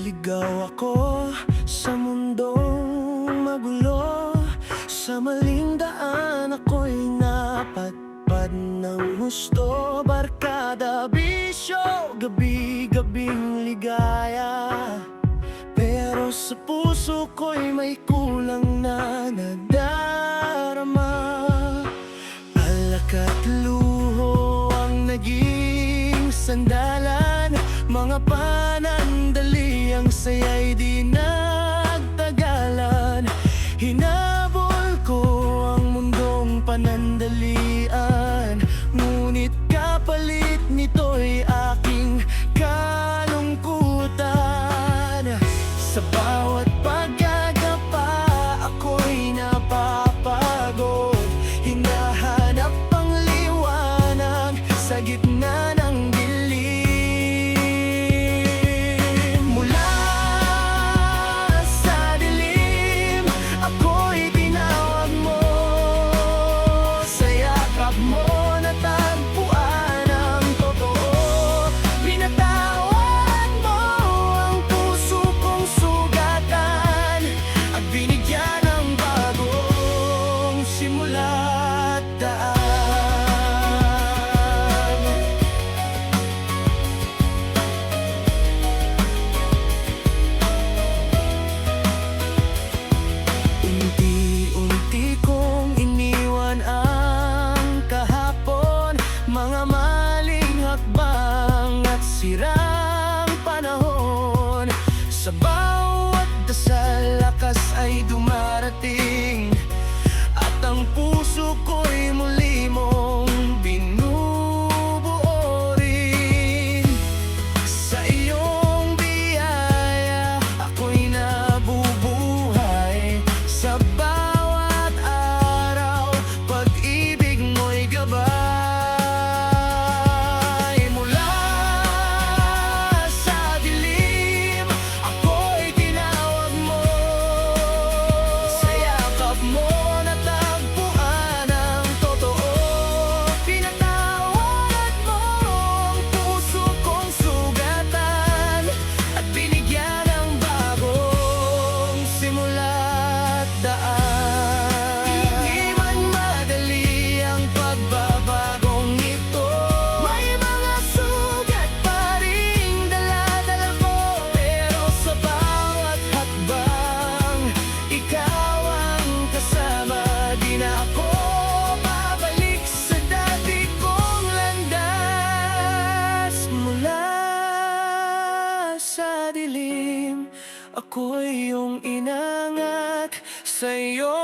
Naliligaw ako sa mundong magulo. Sa maling daan ako'y napadpad ng husto. Barkada, bisyo, gabi-gabing ligaya. Pero sa puso ko'y may kulang na nadarama. Alak at luho ang naging sandalan. Mga panandali, ang saya'y di nagtagalan. Hinabol ko ang mundong panandalian, ngunit kapalit nito'y aking kalungkutan. Sa bawat paggagapa ako'y napapagod. Hinahanap ang liwanag sa gitna ng dilim. Mula sa dilim ako'y tinawag mo. Sa yakap mo natagpuan ang totoo. Pinatawad mo ang puso kong sugatan at binigyan ng bagong simula at daan. Unti-unti kong iniwan ang kahapon, mga maling hakbang at sirang panahon. Sa bawat dasal lakas ay dumarating, at ang puso ko'y muli mong binubuo rin. Sa iyong biyaya ako'y nabubuhay. Sa bawat araw pag-ibig mo'y gabay. Mula sa dilim ako'y tinawag mo. Sa yakap mo natagpuan ang totoo. Pinatawad mo ang puso kong sugatan at binigyan ng bagong simula at daan. Hindi man madali ang pagbabagong ito. May mga sugat pa ring dala-dala ko. Pero sa bawat hakbang ikaw ang kasama. Di na ako babalik sa dati kong landas. Mula sa dilim ako'y iyong inangat. Sa'yo